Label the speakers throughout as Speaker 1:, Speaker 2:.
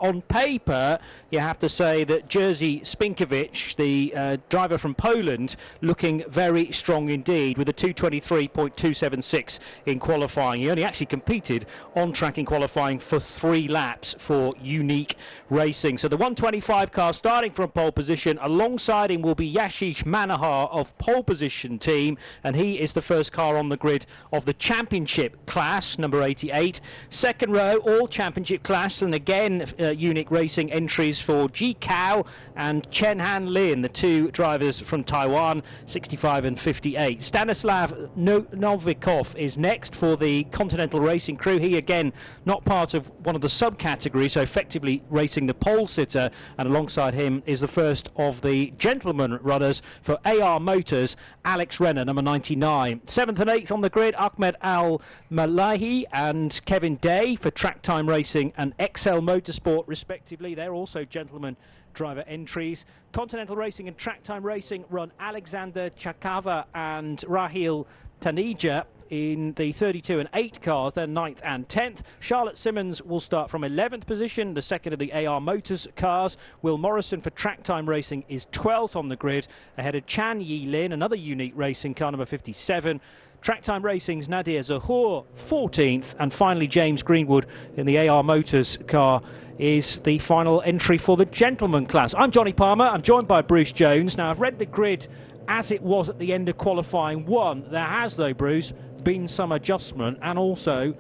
Speaker 1: on paper, you have to say that Jerzy Spinkovic, the driver from Poland, looking very strong indeed with a 2:23.276 in qualifying. He only actually competed on track in qualifying for 3 laps for Unique Racing. So the 125 car starting from pole position. Alongside him will be Yashish Manohar of pole position team, and he is the first car on the grid of the championship class, number 88. Second row, all championship class, and again Unique Racing entries for Ji Cao and Chen Han Lin, the 2 drivers from Taiwan, 65 and 58. Stanislav Novikov is next for the Continental Racing crew. He again not part of one of the subcategories, so effectively racing the pole sitter, and alongside him is the first of the gentleman runners for AR Motors, Alex Renner, number 99. 7th and 8th on the grid, Ahmed Al-Malahi and Kevin Day for Track Time Racing and XL Motorsport respectively. They're also gentleman driver entries. Continental Racing and Track Time Racing run Alexander Chakava and Rahil Taneja in the 32 and 8 cars. They're 9th and 10th. Charlotte Simmons will start from 11th position, the second of the AR Motors cars. Will Morrison for Track Time Racing is 12th on the grid, ahead of Chan Yi Lin, another Unique Racing car, number 57. Track Time Racing's Nadir Zahur, 14th, and finally James Greenwood in the AR Motors car is the final entry for the gentleman class. I'm Johnny Palmer. I'm joined by Bruce Jones. Now, I've read the grid as it was at the end of qualifying 1. There has, though, Bruce, been some adjustment, and also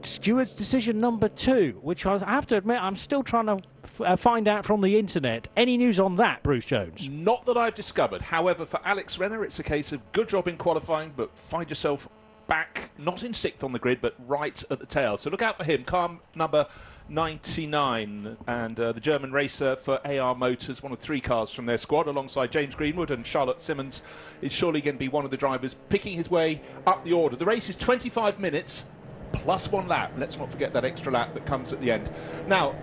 Speaker 1: Stewart's decision number 2, which I have to admit I'm still trying to find out from the internet. Any news on that, Bruce Jones?
Speaker 2: Not that I've discovered. However, for Alex Renner, it's a case of good job in qualifying, but find yourself back, not in 6th on the grid, but right at the tail. So look out for him. Car number 99, and the German racer for AR Motors, one of 3 cars from their squad, alongside James Greenwood, and Charlotte Simmons is surely going to be one of the drivers picking his way up the order. The race is 25 minutes plus 1 lap. Let's not forget that extra lap that comes at the end. Now,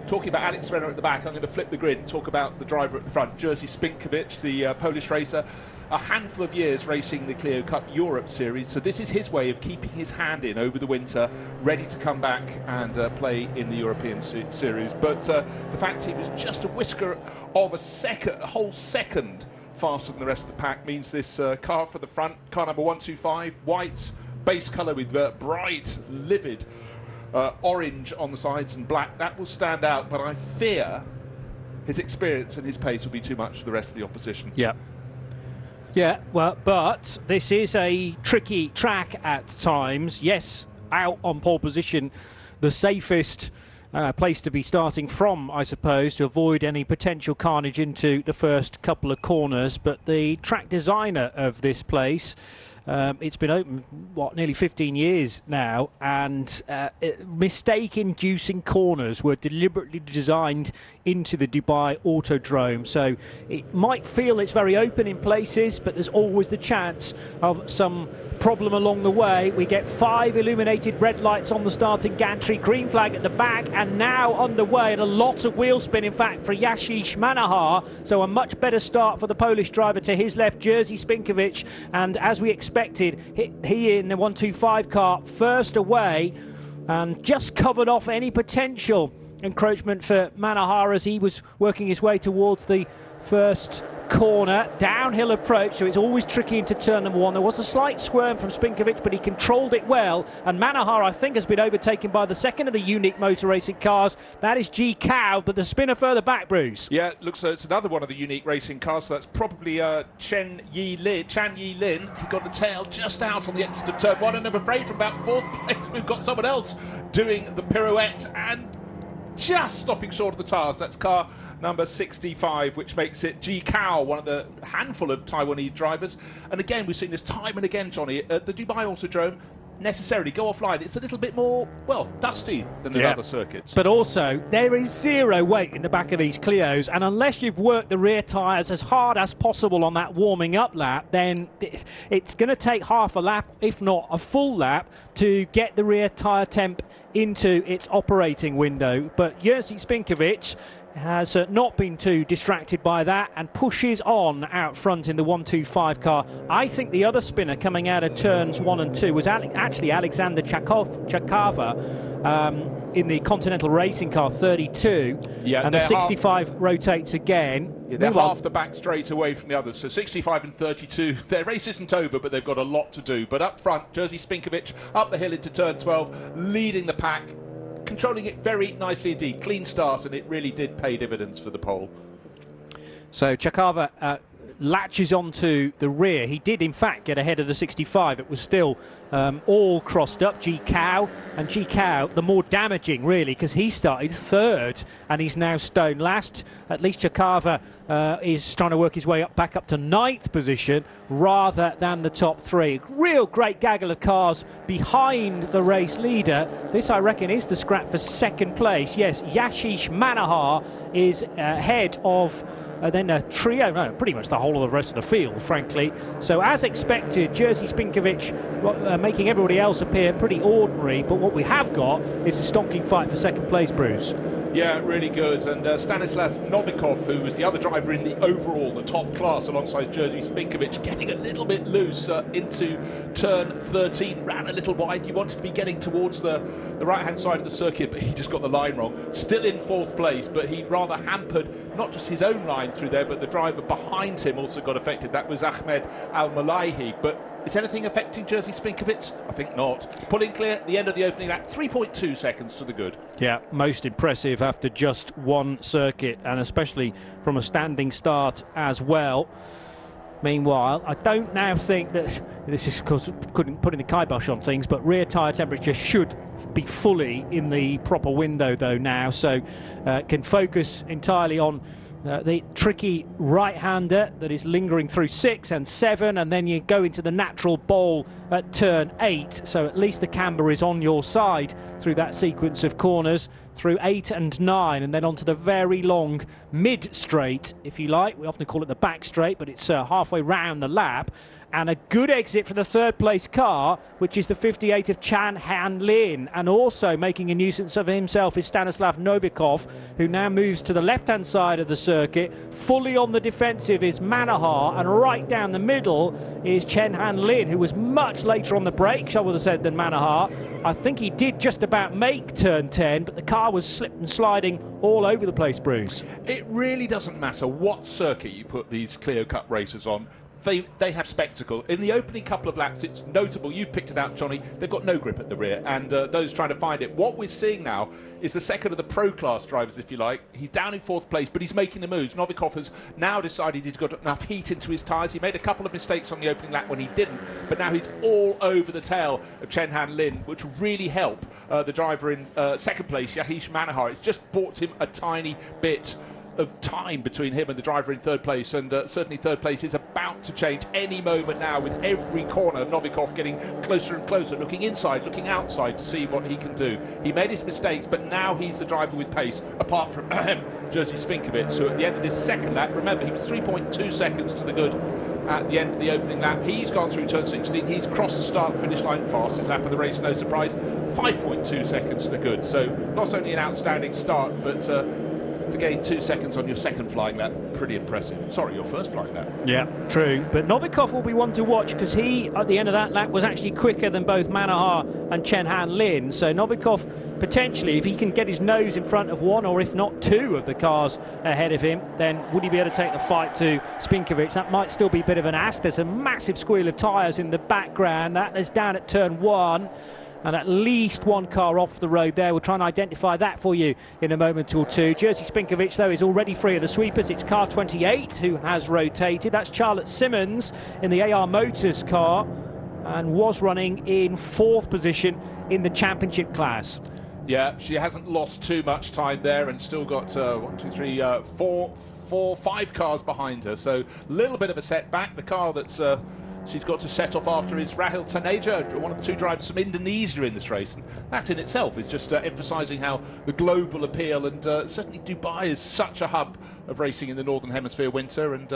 Speaker 2: talking about Alex Renner at the back, I'm going to flip the grid and talk about the driver at the front, Jerzy Spinkovic, the Polish racer. A handful of years racing the Clio Cup Europe Series, so this is his way of keeping his hand in over the winter, ready to come back and play in the European Series. But the fact he was just a whisker of a whole second faster than the rest of the pack means this car for the front, car number 125, white base colour with bright, livid orange on the sides and black, that will stand out, but I fear his experience and his pace will be too much for the rest of the opposition.
Speaker 1: Yeah, well, but this is a tricky track at times. Yes, out on pole position, the safest place to be starting from, I suppose, to avoid any potential carnage into the first couple of corners. But the track designer of this place, it's been open, nearly 15 years now, and mistake-inducing corners were deliberately designed into the Dubai Autodrome. So it might feel it's very open in places, but there's always the chance of some problem along the way. We get 5 illuminated red lights on the starting gantry, green flag at the back, and now underway, and a lot of wheel spin, in fact, for Yashish Manohar. So a much better start for the Polish driver to his left, Jerzy Spinkovic, and as we expected, he in the 125 car first away and just covered off any potential encroachment for Manohar as he was working his way towards the first corner. Downhill approach, so it's always tricky into turn number 1. There was a slight squirm from Spinkovic, but he controlled it well, and Manohar, I think, has been overtaken by the second of the Unique Motor Racing cars. That is Ji Cao, but the spinner further back, Bruce.
Speaker 2: Yeah, looks like it's another one of the Unique Racing cars, so that's probably Chan Yi Lin. He got the tail just out on the exit of turn 1, and I'm afraid from about 4th place we've got someone else doing the pirouette and just stopping short of the tires. That's car number 65, which makes it Ji Cao, one of the handful of Taiwanese drivers. And again, we've seen this time and again, Johnny, at the Dubai Autodrome. Necessarily go offline, it's a little bit more, well, dusty than the other circuits.
Speaker 1: But also, there is zero weight in the back of these Clios, and unless you've worked the rear tyres as hard as possible on that warming up lap, then it's going to take half a lap, if not a full lap, to get the rear tyre temp into its operating window. But Jerzy Spinkovic has not been too distracted by that and pushes on out front in the 125 car. I think the other spinner coming out of turns 1 and 2 was actually Alexander Chakava, in the Continental Racing Car 32, and the 65 rotates again.
Speaker 2: Yeah, they're half the back straight away from the others. So 65 and 32, their race isn't over, but they've got a lot to do. But up front, Jerzy Spinkovic up the hill into turn 12, leading the pack, controlling it very nicely indeed. Clean start, and it really did pay dividends for the pole.
Speaker 1: So Chakava latches onto the rear. He did, in fact, get ahead of the 65. It was still all crossed up. G Cow, and G Cow, the more damaging, really, because he started third and he's now stone last. At least Chakava is trying to work his way back up to ninth position rather than the top three. Real great gaggle of cars behind the race leader. This, I reckon, is the scrap for second place. Yes, Yashish Manohar is ahead of then a trio, no, pretty much the whole of the rest of the field, frankly. So as expected, Jerzy Spinkovic making everybody else appear pretty ordinary, but what we have got is a stonking fight for second place, Bruce.
Speaker 2: Yeah, really good. And Stanislav Novikov, who was the other driver in the overall, the top class, alongside Jerzy Spinkovic, getting a little bit loose into turn 13, ran a little wide. He wanted to be getting towards the right-hand side of the circuit, but he just got the line wrong. Still in fourth place, but he rather hampered not just his own line through there, but the driver behind him also got affected. That was Ahmed Al-Malaihi. But is anything affecting Jerzy Spinkovic? I think not. Pulling clear at the end of the opening lap, 3.2 seconds to the good.
Speaker 1: Yeah, most impressive after just one circuit, and especially from a standing start as well. Meanwhile, I don't now think that this is because putting the kibosh on things, but rear tyre temperature should be fully in the proper window though now, so can focus entirely on the tricky right-hander that is lingering through 6 and 7, and then you go into the natural bowl at turn 8, so at least the camber is on your side through that sequence of corners, through 8 and 9, and then onto the very long mid-straight, if you like. We often call it the back straight, but it's halfway round the lap. And a good exit for the third place car, which is the 58 of Chan Han Lin. And also making a nuisance of himself is Stanislav Novikov, who now moves to the left-hand side of the circuit. Fully on the defensive is Manohar, and right down the middle is Chen Han Lin, who was much later on the brakes, I would have said, than Manohar. I think he did just about make turn 10, but the car was slip and sliding all over the place, Bruce.
Speaker 2: It really doesn't matter what circuit you put these Clio Cup races on. They have spectacle. In the opening couple of laps, it's notable. You've picked it out, Johnny. They've got no grip at the rear, and those trying to find it. What we're seeing now is the second of the pro-class drivers, if you like. He's down in fourth place, but he's making the moves. Novikov has now decided he's got enough heat into his tyres. He made a couple of mistakes on the opening lap when he didn't, but now he's all over the tail of Chen Han Lin, which will really help the driver in second place, Yahish Manohar. It's just bought him a tiny bit of time between him and the driver in third place, and certainly third place is about to change any moment now, with every corner Novikov getting closer and closer, looking inside, looking outside to see what he can do. He made his mistakes, but now he's the driver with pace, apart from Jerzy Spinkovic. So at the end of this second lap, remember he was 3.2 seconds to the good at the end of the opening lap. He's gone through turn 16, he's crossed the start finish line, fastest lap of the race, no surprise, 5.2 seconds to the good. So not only an outstanding start, but to gain 2 seconds on your second flying lap, pretty impressive. Sorry, your first flying lap.
Speaker 1: Yeah, true. But Novikov will be one to watch, because he, at the end of that lap, was actually quicker than both Manohar and Chen Han Lin. So Novikov, potentially, if he can get his nose in front of one, or if not two of the cars ahead of him, then would he be able to take the fight to Spinkovic? That might still be a bit of an ask. There's a massive squeal of tyres in the background. That is down at turn 1. And at least one car off the road there. We'll try and identify that for you in a moment or two. Jerzy Spinkovic, though, is already free of the sweepers. It's car 28 who has rotated. That's Charlotte Simmons in the AR Motors car, and was running in 4th position in the championship class.
Speaker 2: Yeah, she hasn't lost too much time there, and still got 5 cars behind her. So a little bit of a setback. The car that's she's got to set off after is Rahil Taneja, one of the 2 drivers from Indonesia in this race. And that in itself is just emphasising how the global appeal, and certainly Dubai is such a hub of racing in the Northern Hemisphere winter, and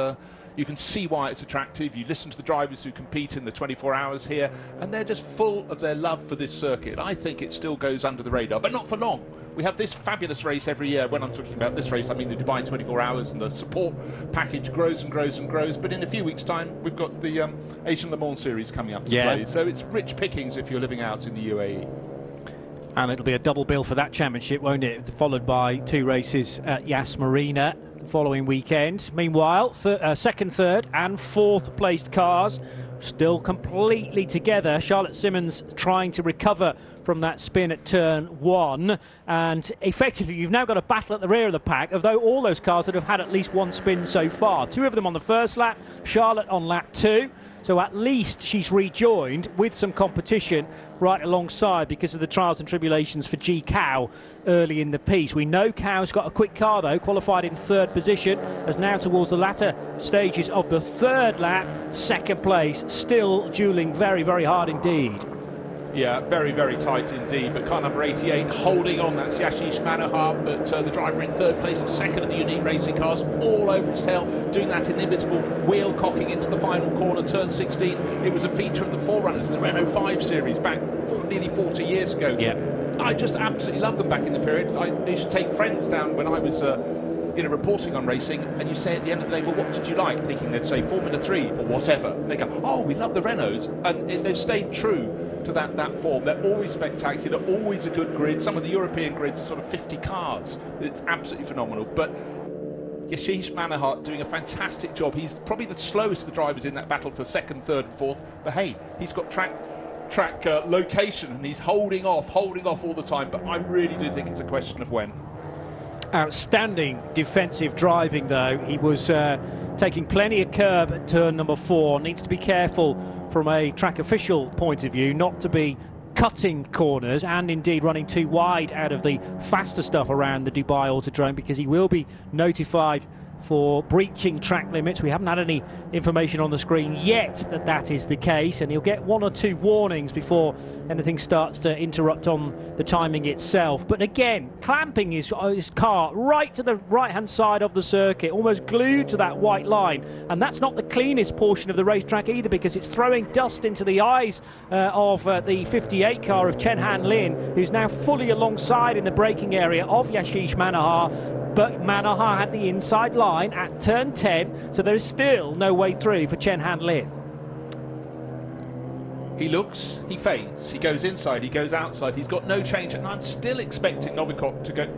Speaker 2: you can see why it's attractive. You listen to the drivers who compete in the 24 hours here, and they're just full of their love for this circuit. I think it still goes under the radar, but not for long. We have this fabulous race every year. When I'm talking about this race, I mean the Dubai 24 hours, and the support package grows and grows and grows. But in a few weeks' time, we've got the Asian Le Mans Series coming up to play. So it's rich pickings if you're living out in the UAE.
Speaker 1: And it'll be a double bill for that championship, won't it? Followed by 2 races at Yas Marina the following weekend. Meanwhile, second, third and fourth placed cars still completely together. Charlotte Simmons trying to recover from that spin at turn 1, and effectively you've now got a battle at the rear of the pack, although all those cars that have had at least one spin so far. 2 of them on the first lap, Charlotte on lap 2. So at least she's rejoined with some competition right alongside because of the trials and tribulations for G Cow early in the piece. We know Cow's got a quick car though, qualified in 3rd position, as now towards the latter stages of the 3rd lap, 2nd place, still duelling very, very hard indeed.
Speaker 2: Yeah, very, very tight indeed. But car number 88 holding on. That's Yashish Manohar. But the driver in 3rd place, the 2nd of the unique racing cars, all over his tail, doing that inimitable wheel cocking into the final corner, turn 16. It was a feature of the Forerunners, the Renault 5 Series, back nearly 40 years ago.
Speaker 1: Yeah.
Speaker 2: I just absolutely loved them back in the period. I used to take friends down when I was reporting on racing, and you say at the end of the day, well, what did you like? Thinking they'd say Formula 3 or whatever. And they go, oh, we love the Renaults. And they've stayed true to that form. They're always spectacular, always a good grid. Some of the European grids are sort of 50 cars. It's absolutely phenomenal. But Yashish Manohar doing a fantastic job. He's probably the slowest of the drivers in that battle for 2nd, 3rd and 4th. But hey, he's got track location, and he's holding off all the time. But I really do think it's a question of when.
Speaker 1: Outstanding defensive driving though. He was taking plenty of curb at turn number 4. Needs to be careful from a track official point of view not to be cutting corners and indeed running too wide out of the faster stuff around the Dubai Autodrome, because he will be notified for breaching track limits. We haven't had any information on the screen yet that is the case, and he'll get 1 or 2 warnings before anything starts to interrupt on the timing itself. But again, clamping his car right to the right hand side of the circuit, almost glued to that white line, and that's not the cleanest portion of the racetrack either, because it's throwing dust into the eyes of the 58 car of Chen Han Lin, who's now fully alongside in the braking area of Yashish Manohar. But Manohar had the inside line at turn 10, so there is still no way through for Chen Han Lin.
Speaker 2: He looks, he feigns, he goes inside, he goes outside, he's got no change, and I'm still expecting Novikov to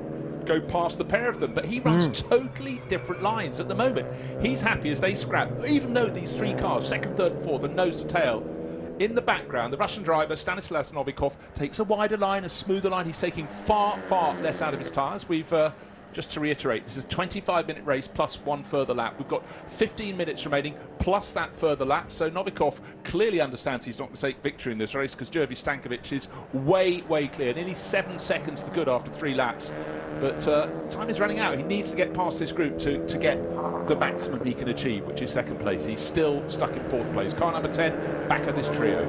Speaker 2: go past the pair of them, but he runs totally different lines at the moment. He's happy as they scrap, even though these 3 cars, 2nd, 3rd and 4th, are nose to tail. In the background, the Russian driver, Stanislas Novikov, takes a wider line, a smoother line. He's taking far, far less out of his tyres. We've... just to reiterate, this is a 25-minute race plus 1 further lap. We've got 15 minutes remaining plus that further lap. So Novikov clearly understands he's not going to take victory in this race, because Jervy Stankovic is way, way clear. Nearly 7 seconds to good after 3 laps. But time is running out. He needs to get past this group to get the maximum he can achieve, which is 2nd place. He's still stuck in 4th place. Car number 10, back of this trio.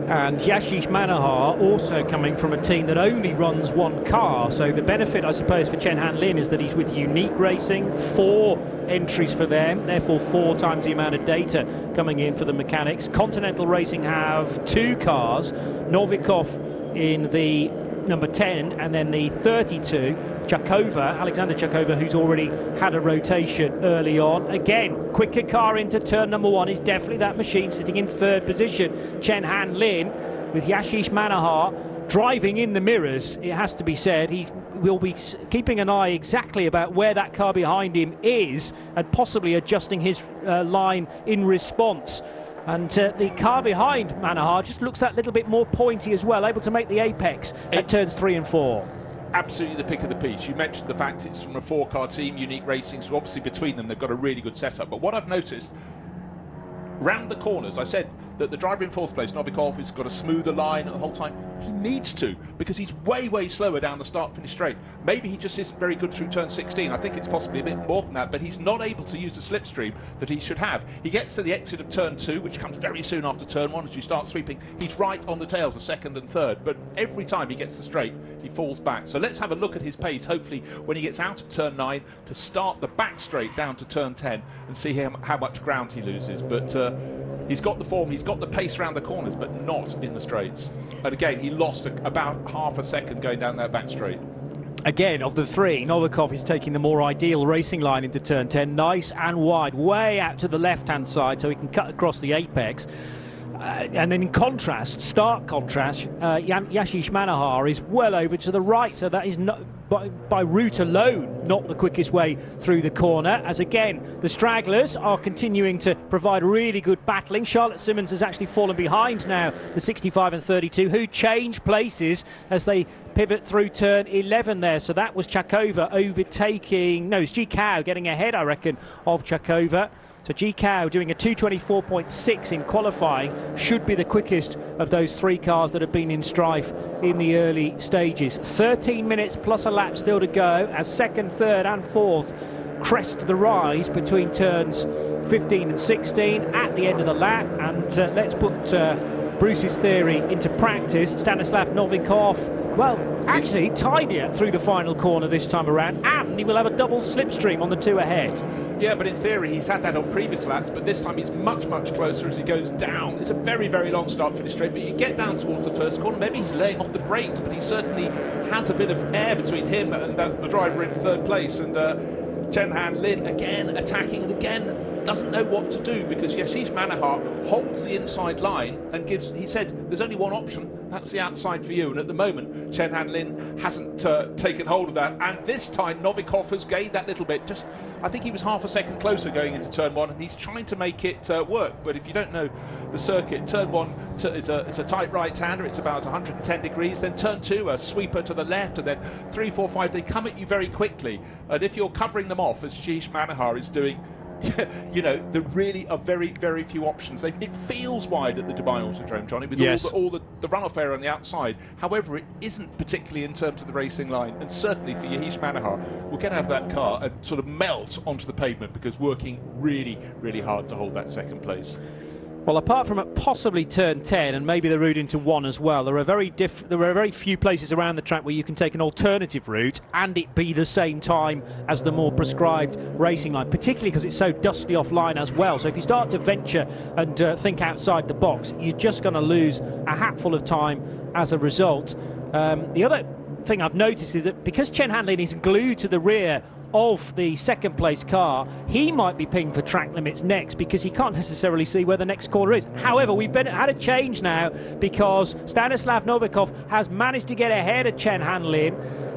Speaker 1: And Yashish Manohar also coming from a team that only runs 1 car, so the benefit I suppose for Chen Han Lin is that he's with Unique Racing, 4 entries for them, therefore 4 times the amount of data coming in for the mechanics. Continental Racing have 2 cars, Novikov in the number 10 and then the 32, Alexander Chakova, who's already had a rotation early on. Again, quicker car into turn number 1 is definitely that machine sitting in 3rd position. Chen Han Lin with Yashish Manohar driving in the mirrors, it has to be said. He will be keeping an eye exactly about where that car behind him is and possibly adjusting his line in response. And the car behind Manohar just looks that little bit more pointy as well, able to make the apex at turns 3 and 4.
Speaker 2: Absolutely the pick of the piece. You mentioned the fact it's from a 4-car team, Unique Racing, so obviously between them they've got a really good setup. But what I've noticed, round the corners, I said that the driver in 4th place, Novikov, has got a smoother line the whole time. He needs to, because he's way, way slower down the start-finish straight. Maybe he just isn't very good through turn 16. I think it's possibly a bit more than that, but he's not able to use the slipstream that he should have. He gets to the exit of turn 2, which comes very soon after turn 1 as you start sweeping. He's right on the tails of 2nd and 3rd, but every time he gets the straight, he falls back. So let's have a look at his pace, hopefully, when he gets out of turn 9 to start the back straight down to turn 10 and see how much ground he loses. But he's got the form, he's got the pace around the corners, but not in the straights. And again, he lost about half a second going down that back straight.
Speaker 1: Again, of the 3, Novikov is taking the more ideal racing line into turn 10, nice and wide, way out to the left-hand side so he can cut across the apex. And then in contrast, stark contrast, Yashish Manohar is well over to the right, so that is not, by route alone, not the quickest way through the corner, as again the stragglers are continuing to provide really good battling. Charlotte Simmons has actually fallen behind now, the 65 and 32, who change places as they pivot through turn 11 there. So that was Chakova overtaking, no, it's G Cow getting ahead, I reckon, of Chakova. So G Cow doing a 2:24.6 in qualifying, should be the quickest of those three cars that have been in strife in the early stages. 13 minutes plus a lap still to go as second, third and fourth crest the rise between turns 15 and 16 at the end of the lap. And let's put Bruce's theory into practice. Stanislav Novikov, well, actually tidier through the final corner this time around, and he will have a double slipstream on the two ahead.
Speaker 2: Yeah, but in theory he's had that on previous laps, but this time he's much closer as he goes down. It's a very long start finish straight, but you get down towards the first corner, maybe he's laying off the brakes, but he certainly has a bit of air between him and the driver in third place. And Chen Han Lin again attacking, and again doesn't know what to do, because Yashish Manohar holds the inside line and gives, he said, there's only one option, that's the outside for you. And at the moment, Chen Han Lin hasn't taken hold of that. And this time, Novikov has gained that little bit. Just, I think he was half a second closer going into turn one, and he's trying to make it work. But if you don't know the circuit, turn one is a tight right-hander. It's about 110 degrees. Then turn two, a sweeper to the left, and then 3, 4, 5. They come at you very quickly. And if you're covering them off, as Yashish Manohar is doing, you know, there really are very few options. It feels wide at the Dubai Autodrome, Johnny, with
Speaker 1: yes,
Speaker 2: all the runoff area on the outside. However, it isn't particularly in terms of the racing line, and certainly for Yashish Manohar, will get out of that car and sort of melt onto the pavement, because working really hard to hold that second place.
Speaker 1: Well, apart from at possibly turn 10 and maybe the route into 1 as well, there are very few places around the track where you can take an alternative route and it be the same time as the more prescribed racing line, particularly because it's so dusty offline as well. So if you start to venture and think outside the box, you're just going to lose a hatful of time as a result. The other thing I've noticed is that because Chen Han Lin is glued to the rear of the second place car, he might be pinged for track limits next, because he can't necessarily see where the next corner is. However, we've had a change now, because Stanislav Novikov has managed to get ahead of Chen Han Lin,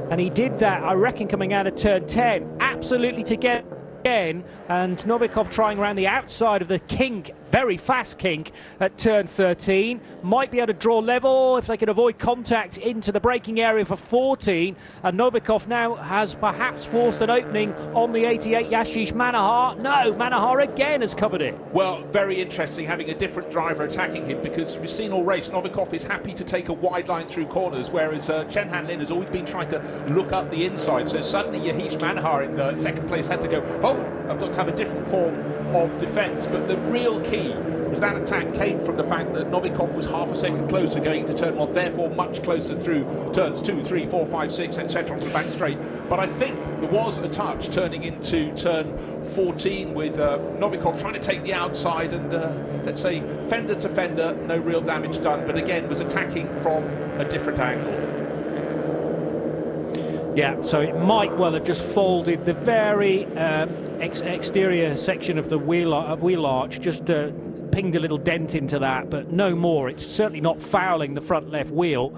Speaker 1: and he did that, I reckon, coming out of turn 10 absolutely to get again, and Novikov trying around the outside of the kink, very fast kink at turn 13, might be able to draw level if they can avoid contact into the braking area for 14, and Novikov now has perhaps forced an opening on the 88 Yashish Manohar. No, Manohar again has covered it.
Speaker 2: Well, very interesting having a different driver attacking him, because we've seen all race, Novikov is happy to take a wide line through corners, whereas Chen Han Lin has always been trying to look up the inside. So suddenly Yashish Manohar in second place had to go, oh, I've got to have a different form of defence. But the real key was that attack came from the fact that Novikov was half a second closer going into turn 1, therefore much closer through turns 2, 3, 4, 5, 6, etc. onto the back straight. But I think there was a touch turning into turn 14 with Novikov trying to take the outside and, let's say, fender to fender, no real damage done, but again was attacking from a different angle.
Speaker 1: Yeah, so it might well have just folded the very exterior section of the wheel arch, just pinged a little dent into that, but no more. It's certainly not fouling the front left wheel,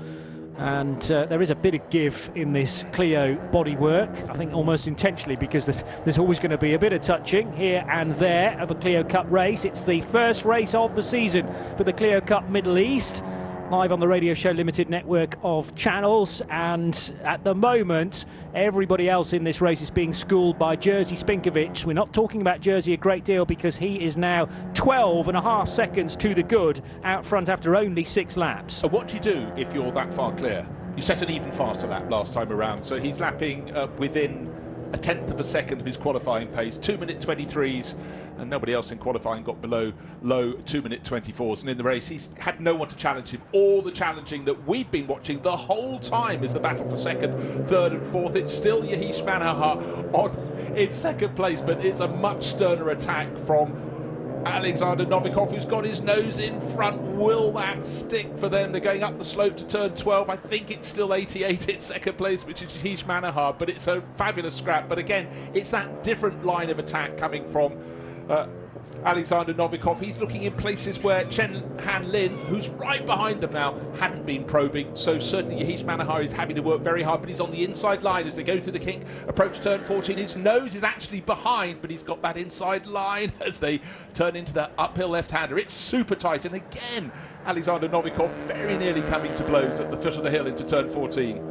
Speaker 1: and there is a bit of give in this Clio bodywork, I think almost intentionally, because there's always going to be a bit of touching here and there of a Clio Cup race. It's the first race of the season for the Clio Cup Middle East, live on the Radio Show Limited network of channels, and at the moment everybody else in this race is being schooled by Jerzy Spinkovic. We're not talking about Jerzy a great deal, because he is now 12.5 seconds to the good out front after only 6 laps.
Speaker 2: So what do you do if you're that far clear? You set an even faster lap last time around, so he's lapping within a tenth of a second of his qualifying pace, 2-minute 23s, and nobody else in qualifying got below low 2-minute 24s. And in the race, he's had no one to challenge him. All the challenging that we've been watching the whole time is the battle for second, third and fourth. It's still Yashish Manohar in second place, but it's a much sterner attack from Alexander Novikov, who's got his nose in front. Will that stick for them? They're going up the slope to turn 12. I think it's still 88 in second place, which is Yashish Manohar, but it's a fabulous scrap. But again, it's that different line of attack coming from Alexander Novikov, he's looking in places where Chen Han-Lin, who's right behind them now, hadn't been probing. So certainly Yahish Manohar is having to work very hard, but he's on the inside line as they go through the kink, approach turn 14. His nose is actually behind, but he's got that inside line as they turn into that uphill left-hander. It's super tight, and again, Alexander Novikov very nearly coming to blows at the foot of the hill into turn 14.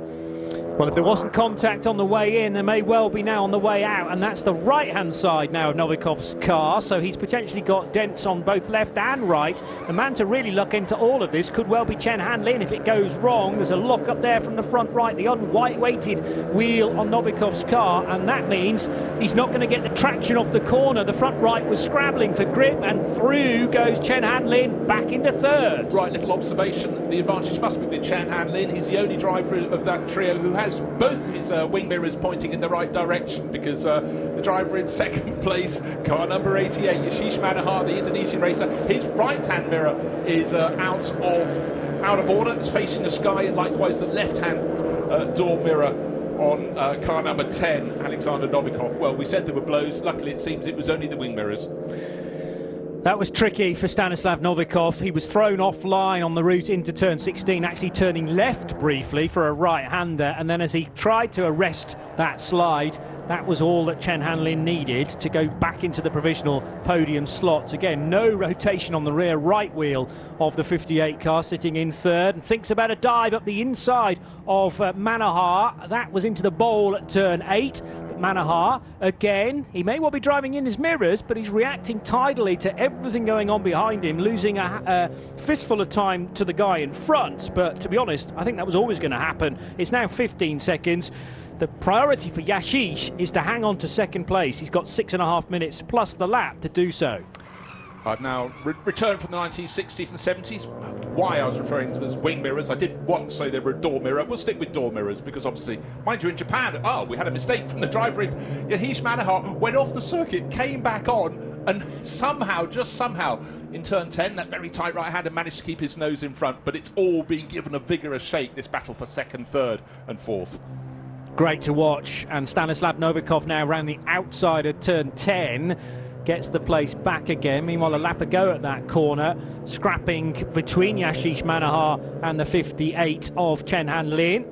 Speaker 1: Well, if there wasn't contact on the way in, there may well be now on the way out, and that's the right-hand side now of Novikov's car, so he's potentially got dents on both left and right. The man to really look into all of this could well be Chen Han-Lin if it goes wrong. There's a lock up there from the front right, the unweighted wheel on Novikov's car, and that means he's not going to get the traction off the corner. The front right was scrabbling for grip, and through goes Chen Han-Lin back into third.
Speaker 2: Right, little observation. The advantage must be with Chen Han-Lin. He's the only driver of that trio who has both his wing mirrors pointing in the right direction, because the driver in second place, car number 88, Yahish Manohar, the Indonesian racer, his right-hand mirror is out of order. It's facing the sky, and likewise the left-hand door mirror on car number 10, Alexander Novikov. Well, we said there were blows. Luckily, it seems it was only the wing mirrors.
Speaker 1: That was tricky for Stanislav Novikov. He was thrown offline on the route into turn 16, actually turning left briefly for a right-hander, and then as he tried to arrest that slide, that was all that Chen Han-Lin needed to go back into the provisional podium slots. Again, no rotation on the rear right wheel of the 58 car, sitting in third, and thinks about a dive up the inside of Manohar. That was into the bowl at turn 8. Manohar, again, he may well be driving in his mirrors, but he's reacting tidily to everything going on behind him, losing a fistful of time to the guy in front. But to be honest, I think that was always going to happen. It's now 15 seconds. The priority for Yahish is to hang on to second place. He's got 6.5 minutes plus the lap to do so.
Speaker 2: I've now returned from the 1960s and 70s. Why I was referring to as wing mirrors, I did once say they were a door mirror. We'll stick with door mirrors because obviously, mind you, in Japan, we had a mistake from the driver. Yahish Manohar went off the circuit, came back on, and somehow, just somehow, in turn 10, that very tight right-hander managed to keep his nose in front, but it's all being given a vigorous shake, this battle for second, third and fourth.
Speaker 1: Great to watch, and Stanislav Novikov now around the outside of turn 10. Gets the place back again. Meanwhile, a lap ago at that corner, scrapping between Yahish Manohar and the 58 of Chen Han-Lin.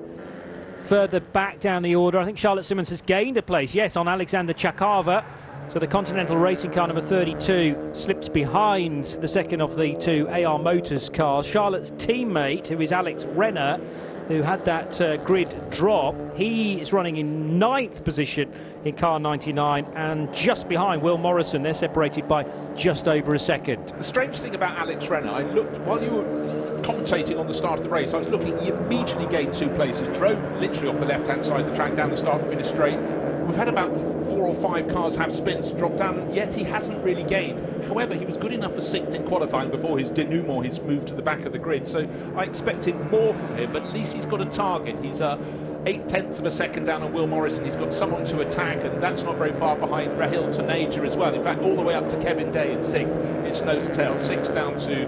Speaker 1: Further back down the order, I think Charlotte Simmons has gained a place, yes, on Alexander Chakava. So the Continental Racing car number 32 slips behind the second of the two AR Motors cars. Charlotte's teammate, who is Alex Renner, who had that grid drop, he is running in 9th position in car 99, and just behind Will Morrison. They're separated by just over a second.
Speaker 2: The strange thing about Alex Renner, I looked while you were commentating on the start of the race, I was looking, he immediately gained 2 places, drove literally off the left-hand side of the track down the start and finish straight. We've had about 4 or 5 cars have spins, drop down, yet he hasn't really gained. However, he was good enough for 6th in qualifying before his denouement, his move to the back of the grid. So I expected more from him, but at least he's got a target. He's 8/10 of a second down on Will Morrison. He's got someone to attack, and that's not very far behind Rahil Taneja as well. In fact, all the way up to Kevin Day in 6th. It's nose to tail, 6 down to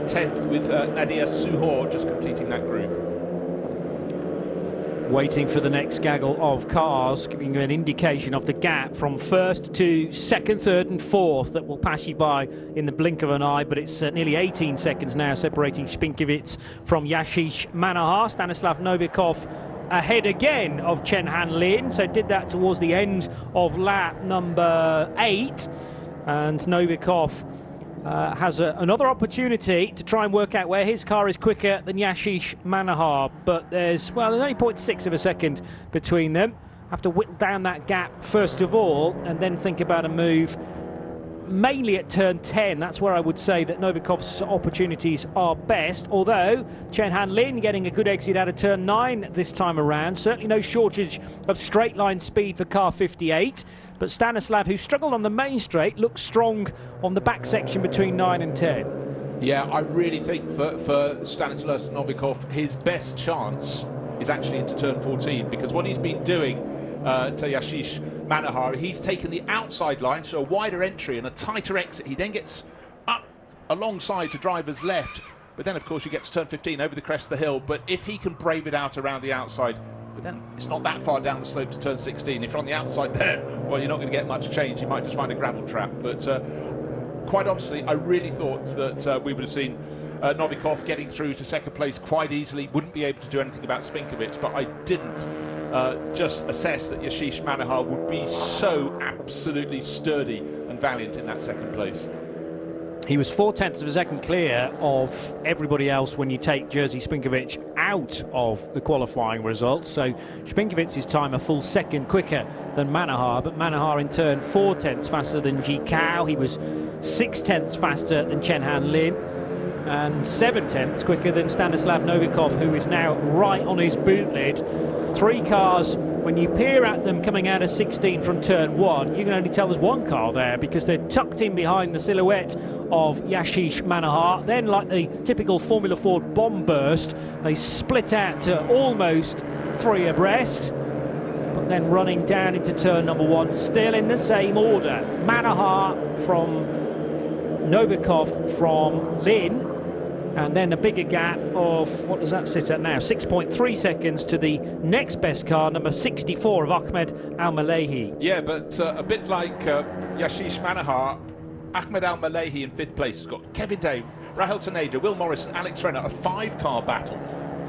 Speaker 2: 10th with Nadia Suhor just completing that group.
Speaker 1: Waiting for the next gaggle of cars, giving you an indication of the gap from first to second, third and fourth that will pass you by in the blink of an eye, but it's nearly 18 seconds now separating Spinkiewicz from Yahish Manohar. Stanislav Novikov ahead again of Chen Han-Lin, so did that towards the end of lap number 8, and Novikov has another opportunity to try and work out where his car is quicker than Yahish Manohar, but there's only 0.6 of a second between them. Have to whittle down that gap first of all, and then think about a move mainly at turn 10. That's where I would say that Novikov's opportunities are best, although Chen Han-Lin getting a good exit out of turn 9 this time around. Certainly no shortage of straight line speed for car 58, but Stanislav, who struggled on the main straight, looks strong on the back section between 9 and 10.
Speaker 2: Yeah, I really think for Stanislav Novikov, his best chance is actually into turn 14, because what he's been doing to Yahish Manohar, he's taken the outside line, so a wider entry and a tighter exit. He then gets up alongside to driver's left, but then of course you get to turn 15 over the crest of the hill. But if he can brave it out around the outside, but then it's not that far down the slope to turn 16. If you're on the outside there, well, you're not going to get much change. You might just find a gravel trap. But quite honestly, I really thought that we would have seen Novikov getting through to second place quite easily, wouldn't be able to do anything about Spinkovic, but I didn't just assess that Yashish Manohar would be so absolutely sturdy and valiant in that second place.
Speaker 1: He was 0.4 of a second clear of everybody else when you take Jerzy Spinkovic out of the qualifying results. So Spinkovic's time a full second quicker than Manohar, but Manohar in turn 0.4 faster than Ji Cao. He was 0.6 faster than Chen Han Lin, and 0.7 quicker than Stanislav Novikov, who is now right on his boot lid. Three cars, when you peer at them coming out of 16 from turn 1, you can only tell there's one car there because they're tucked in behind the silhouette of Yashish Manohar. Then, like the typical Formula Ford bomb burst, they split out to almost 3 abreast, but then running down into turn number 1, still in the same order. Manohar from Novikov from Lin, and then a bigger gap of, what does that sit at now? 6.3 seconds to the next best car, number 64 of Ahmed Al-Malehi.
Speaker 2: Yeah, but a bit like Yashish Manohar, Ahmed Al-Malehi in 5th place has got Kevin Day, Rahul Taneja, Will Morrison, Alex Renner, a 5-car battle.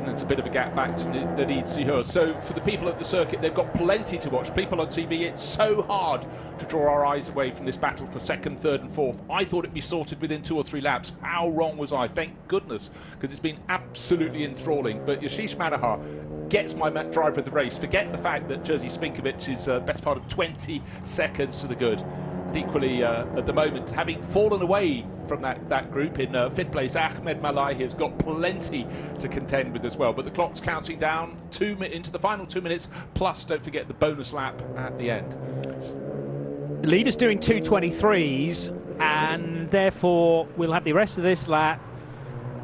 Speaker 2: And it's a bit of a gap back to Nadine Sihur. So for the people at the circuit, they've got plenty to watch. People on TV, it's so hard to draw our eyes away from this battle for 2nd, 3rd and 4th. I thought it'd be sorted within 2 or 3 laps. How wrong was I? Thank goodness, because it's been absolutely enthralling. But Yashish Manohar gets my driver of the race. Forget the fact that Jerzy Spinkovic is best part of 20 seconds to the good. Equally, at the moment, having fallen away from that group in 5th place, Ahmed Malahi has got plenty to contend with as well. But the clock's counting down into the final 2 minutes, plus don't forget the bonus lap at the end.
Speaker 1: The leader's doing 2:23s, and therefore we'll have the rest of this lap.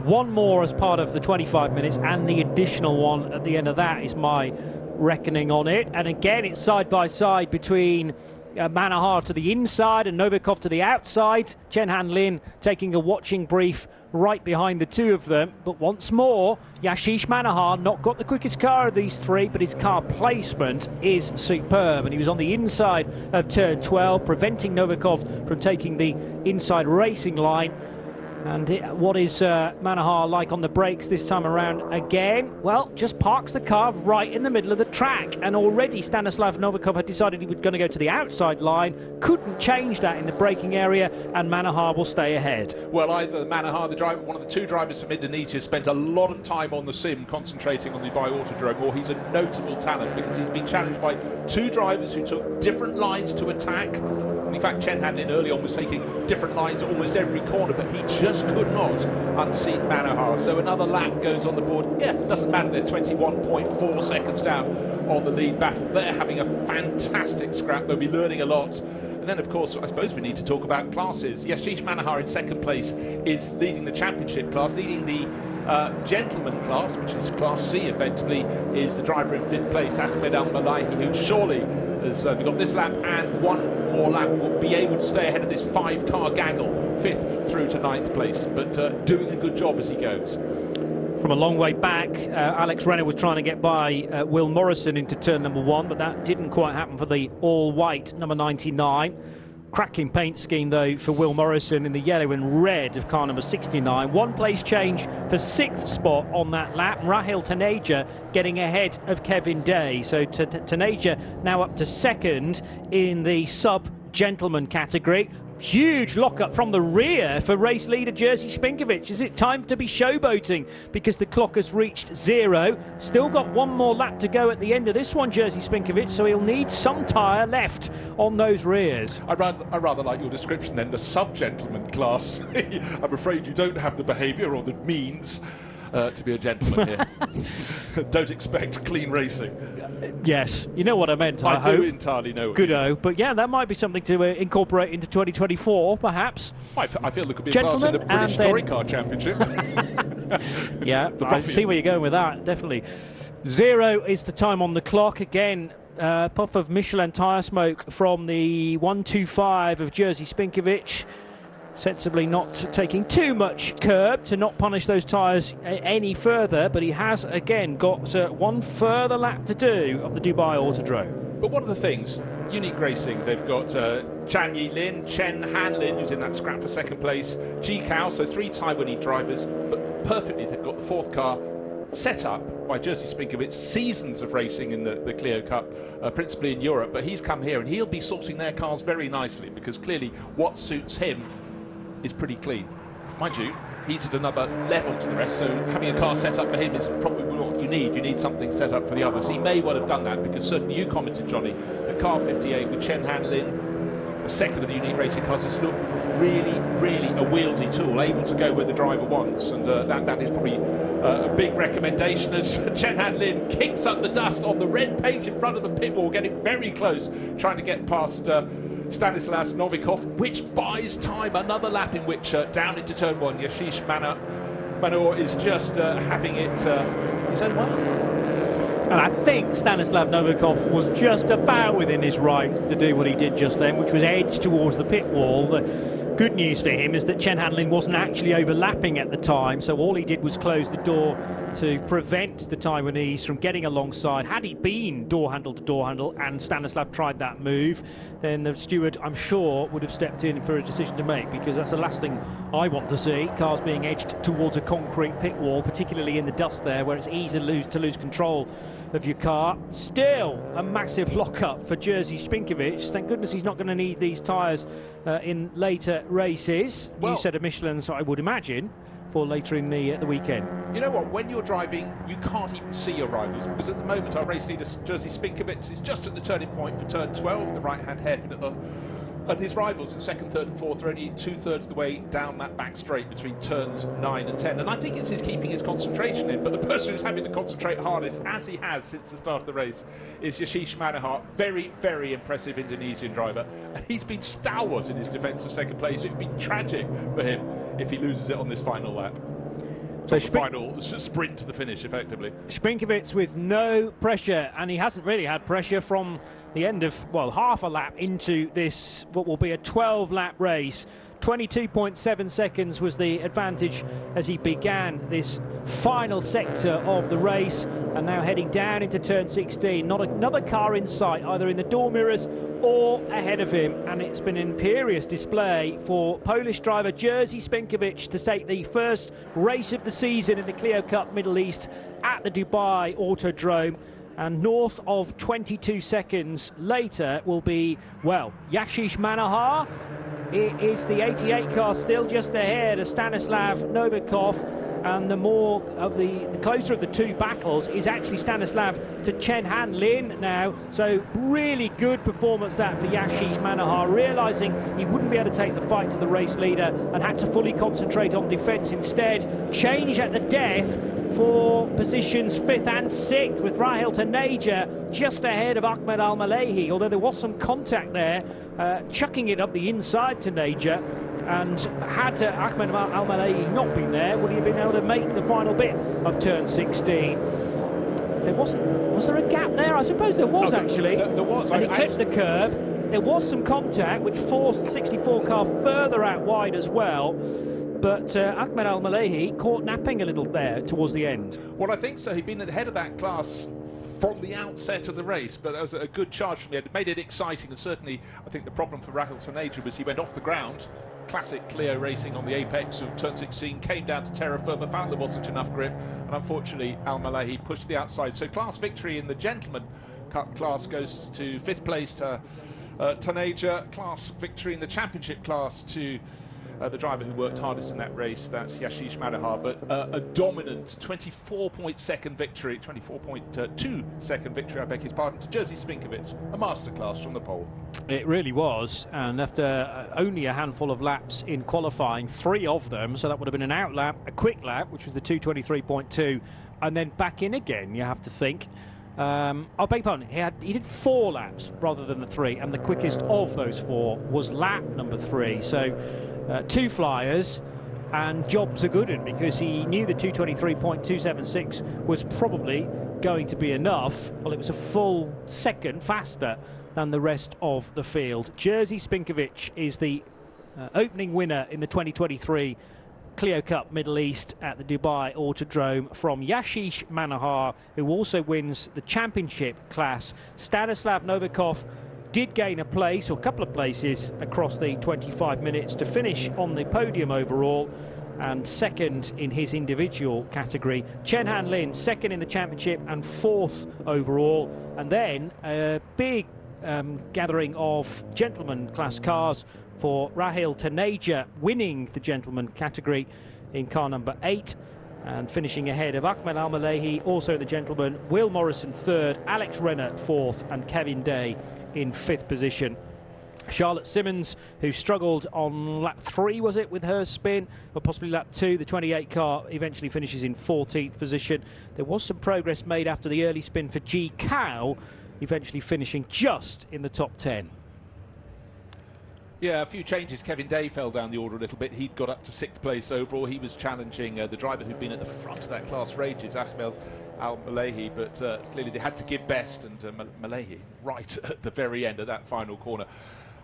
Speaker 1: One more as part of the 25 minutes, and the additional one at the end of that is my reckoning on it. And again, it's side by side between Manohar to the inside and Novikov to the outside. Chen Han Lin taking a watching brief right behind the two of them. But once more, Yashish Manohar not got the quickest car of these three, but his car placement is superb. And he was on the inside of turn 12, preventing Novikov from taking the inside racing line. And what is Manohar like on the brakes this time around again? Well, just parks the car right in the middle of the track. And already Stanislav Novikov had decided he was going to go to the outside line. Couldn't change that in the braking area, and Manohar will stay ahead.
Speaker 2: Well, either Manohar, the driver, one of the 2 drivers from Indonesia, spent a lot of time on the sim concentrating on the Dubai Autodrome, or he's a notable talent because he's been challenged by 2 drivers who took different lines to attack. In fact, Chen Han Lin early on was taking different lines at almost every corner, but he just could not unseat Manohar. So another lap goes on the board. Yeah, doesn't matter, they're 21.4 seconds down on the lead battle. They're having a fantastic scrap. They'll be learning a lot. And then, of course, I suppose we need to talk about classes. Yashish Manohar in 2nd place is leading the championship class, leading the gentleman class, which is Class C effectively, is the driver in 5th place, Ahmed Al-Malehi, who surely has got this lap and one more lap will be able to stay ahead of this 5-car gaggle, 5th through to 9th place, but doing a good job as he goes.
Speaker 1: From a long way back, Alex Renner was trying to get by Will Morrison into turn number 1, but that didn't quite happen for the all-white number 99. Cracking paint scheme, though, for Will Morrison in the yellow and red of car number 69. 1 place change for 6th spot on that lap. Rahul Taneja getting ahead of Kevin Day. So Taneja now up to 2nd in the sub-gentleman category. Huge lockup from the rear for race leader Jerzy Spinkovic. Is it time to be showboating because the clock has reached 0? Still got 1 more lap to go at the end of this one, Jerzy Spinkovic, so he'll need some tyre left on those rears.
Speaker 2: I rather like your description then, the sub-gentleman class. I'm afraid you don't have the behaviour or the means to be a gentleman here. Don't expect clean racing.
Speaker 1: Yes, you know what I meant.
Speaker 2: I do entirely know.
Speaker 1: Good-o. But yeah, that might be something to incorporate into 2024, perhaps.
Speaker 2: I feel there could be a class in the British Touring Car Championship.
Speaker 1: Yeah, I see where you're going with that, definitely. 0 is the time on the clock. Again, puff of Michelin tyre smoke from the 125 of Jerzy Spinkovic. Sensibly not taking too much curb to not punish those tyres any further, but he has again got 1 further lap to do of the Dubai Autodrome.
Speaker 2: But one of the things, Unique Racing, they've got Chan Yi Lin, Chen Han Lin, who's in that scrap for second place, Ji Kao, so 3 Taiwanese drivers, but perfectly they've got the 4th car set up by Jerzy Spinkovic, seasons of racing in the Clio Cup, principally in Europe, but he's come here and he'll be sorting their cars very nicely, because clearly what suits him is pretty clean. Mind you, he's at another level to the rest, so having a car set up for him is probably what you need. You need something set up for the others. He may well have done that, because certainly you commented, Johnny, that car 58 with Chen Han Lin, the second of the Unique Racing cars, has looked really a wieldy tool, able to go where the driver wants, and that is probably a big recommendation as Chen Han Lin kicks up the dust on the red paint in front of the pit wall, getting very close, trying to get past Stanislas Novikov, which buys time, another lap in which down into turn 1, Yashish Manor is just having it his own way.
Speaker 1: And I think Stanislav Novikov was just about within his rights to do what he did just then, which was edge towards the pit wall. The good news for him is that Chen Hanlin wasn't actually overlapping at the time, so all he did was close the door to prevent the Taiwanese from getting alongside. Had he been door handle to door handle and Stanislav tried that move, then the steward, I'm sure, would have stepped in for a decision to make, because that's the last thing I want to see, cars being edged towards a concrete pit wall, particularly in the dust there, where it's easy to lose control of your car. Still a massive lock-up for Jerzy Spinkovic. Thank goodness he's not going to need these tyres in later races. Well, new set of Michelins, I would imagine, for later in the weekend.
Speaker 2: You know what, when you're driving, you can't even see your rivals, because at the moment our race leader Jerzy Spinkovic is just at the turning point for turn 12, the right-hand hairpin at the... And his rivals in second, third and fourth are only 2/3 of the way down that back straight between turns 9 and 10. And I think it's his keeping his concentration in. But the person who's having to concentrate hardest, as he has since the start of the race, is Yashish Manohar. Very impressive Indonesian driver. And he's been stalwart in his defence of second place. It would be tragic for him if he loses it on this final lap. So the final sprint to the finish, effectively.
Speaker 1: Spinkovic with no pressure, and he hasn't really had pressure from the end of, well, half a lap into this, what will be a 12-lap race. 22.7 seconds was the advantage as he began this final sector of the race, and now heading down into turn 16. Not another car in sight, either in the door mirrors or ahead of him, and it's been an imperious display for Polish driver Jerzy Spinkovic to take the first race of the season in the Clio Cup Middle East at the Dubai Autodrome. And north of 22 seconds later will be, well, Yashish Manohar. It is the 88 car still just ahead of Stanislav Novikov, and the closer of the two battles is actually Stanislav to Chen Han Lin now. So really good performance that for Yashish Manohar, realising he wouldn't be able to take the fight to the race leader and had to fully concentrate on defence instead. Change at the death for positions 5th and 6th, with Rahel Taneja just ahead of Ahmed Al-Malehi, although there was some contact there, chucking it up the inside to Taneja, and had Ahmed Al-Malehi not been there, would he have been able to make the final bit of turn 16? Was there a gap there? I suppose there was, actually.
Speaker 2: There was.
Speaker 1: And he clipped the curb. There was some contact which forced the 64 car further out wide as well. But Ahmed Al-Malehi caught napping a little there towards the end.
Speaker 2: Well, I think so. He'd been at the head of that class from the outset of the race, but that was a good charge from the end. It made it exciting, and certainly I think the problem for Rahel Taneja was he went off the ground. Classic Clio racing on the apex of turn 16, came down to terra firma, found there wasn't enough grip, and unfortunately Al-Malehi pushed the outside. So class victory in the Gentleman Cup class goes to 5th place to Taneja. Class victory in the Championship class to the driver who worked hardest in that race, that's Yashish Manohar, but a dominant 24.2 second victory, I beg his pardon, to Jerzy Spinkovic, a masterclass from the pole.
Speaker 1: It really was, and after only a handful of laps in qualifying, 3 of them, so that would have been an out lap, a quick lap, which was the 2:23.2, and then back in again, you have to think. I beg your pardon, he did 4 laps rather than the 3, and the quickest of those 4 was lap number 3. So 2 flyers, and job's a good one, because he knew the 2:23.276 was probably going to be enough. Well, it was a full second faster than the rest of the field. Jerzy Spinkovic is the opening winner in the 2023 Clio Cup Middle East at the Dubai Autodrome from Yashish Manohar, who also wins the championship class. Stanislav Novikov did gain a place, or a couple of places, across the 25 minutes to finish on the podium overall, and second in his individual category. Chen Han Lin, second in the championship and fourth overall. And then a big gathering of gentleman class cars for Rahil Taneja, winning the gentleman category in car number 8 and finishing ahead of Ahmed Al-Malehi, also the gentleman, Will Morrison third, Alex Renner fourth, and Kevin Day in 5th position. Charlotte Simmons, who struggled on lap 3, was it, with her spin, or possibly lap 2, the 28 car eventually finishes in 14th position. There was some progress made after the early spin for Ji Cao, eventually finishing just in the top 10.
Speaker 2: Yeah, a few changes. Kevin Day fell down the order a little bit. He'd got up to 6th place overall. He was challenging the driver who'd been at the front of that class for ages, Ahmed Al-Malehi, but clearly they had to give best, and Malehi right at the very end of that final corner.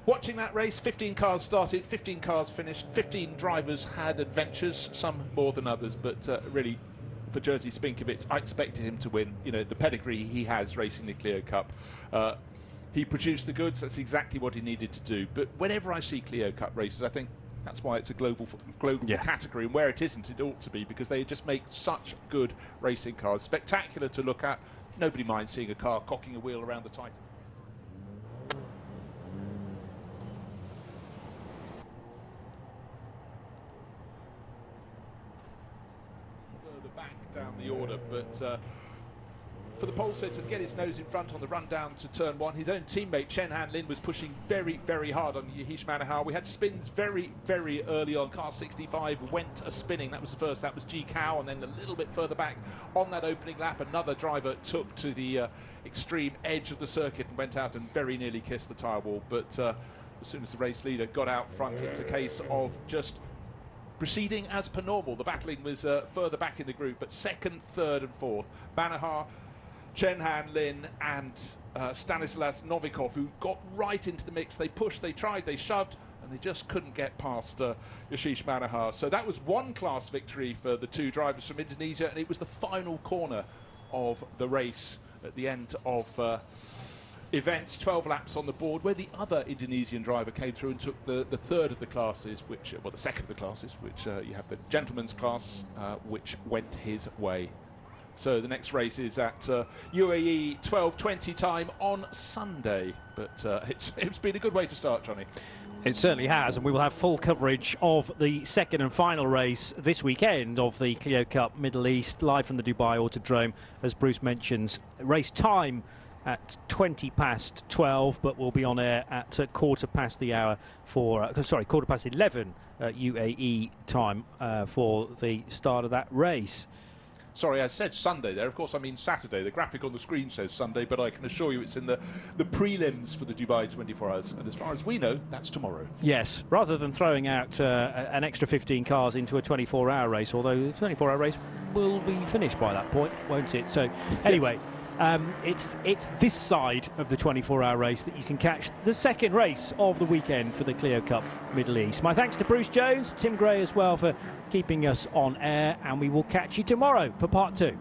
Speaker 2: Watching that race, 15 cars started, 15 cars finished, 15 drivers had adventures, some more than others, but really, for Jerzy Spinkovic, I expected him to win. You know, the pedigree he has racing the Clio Cup. He produced the goods, that's exactly what he needed to do. But whenever I see Clio Cup races, I think that's why it's a global category, and where it isn't, it ought to be, because they just make such good racing cars. Spectacular to look at. Nobody minds seeing a car cocking a wheel around the Titan. Back down the order, but for the pole sitter to get his nose in front on the run down to turn 1, his own teammate Chen Han Lin was pushing very, very hard on Yahish Manohar. We had spins very, very early on. Car 65 went a spinning. That was the first. That was Ji Cao, and then a little bit further back on that opening lap, another driver took to the extreme edge of the circuit and went out and very nearly kissed the tyre wall. But as soon as the race leader got out front, it was a case of just proceeding as per normal. The battling was further back in the group, but 2nd, 3rd and 4th, Manohar, Chen Han Lin and Stanislas Novikov, who got right into the mix. They pushed, they tried, they shoved, and they just couldn't get past Yahish Manohar. So that was one class victory for the 2 drivers from Indonesia, and it was the final corner of the race at the end of events, 12 laps on the board, where the other Indonesian driver came through and took the 3rd of the classes, which, well, the 2nd of the classes, which you have the gentleman's class, which went his way. So the next race is at UAE 12:20 time on Sunday. But it's been a good way to start, Johnny.
Speaker 1: It certainly has, and we will have full coverage of the 2nd and final race this weekend of the Clio Cup Middle East, live from the Dubai Autodrome, as Bruce mentions. Race time at 12:20, but we'll be on air at quarter past the hour for, quarter past 11 UAE time for the start of that race.
Speaker 2: Sorry, I said Sunday there. Of course, I mean Saturday. The graphic on the screen says Sunday, but I can assure you it's in the prelims for the Dubai 24 Hours. And as far as we know, that's tomorrow. Yes,
Speaker 1: rather than throwing out an extra 15 cars into a 24-hour race, although the 24-hour race will be finished by that point, won't it? So, anyway, it's this side of the 24-hour race that you can catch the 2nd race of the weekend for the Clio Cup Middle East. My thanks to Bruce Jones, Tim Gray as well for keeping us on air, and we will catch you tomorrow for part 2.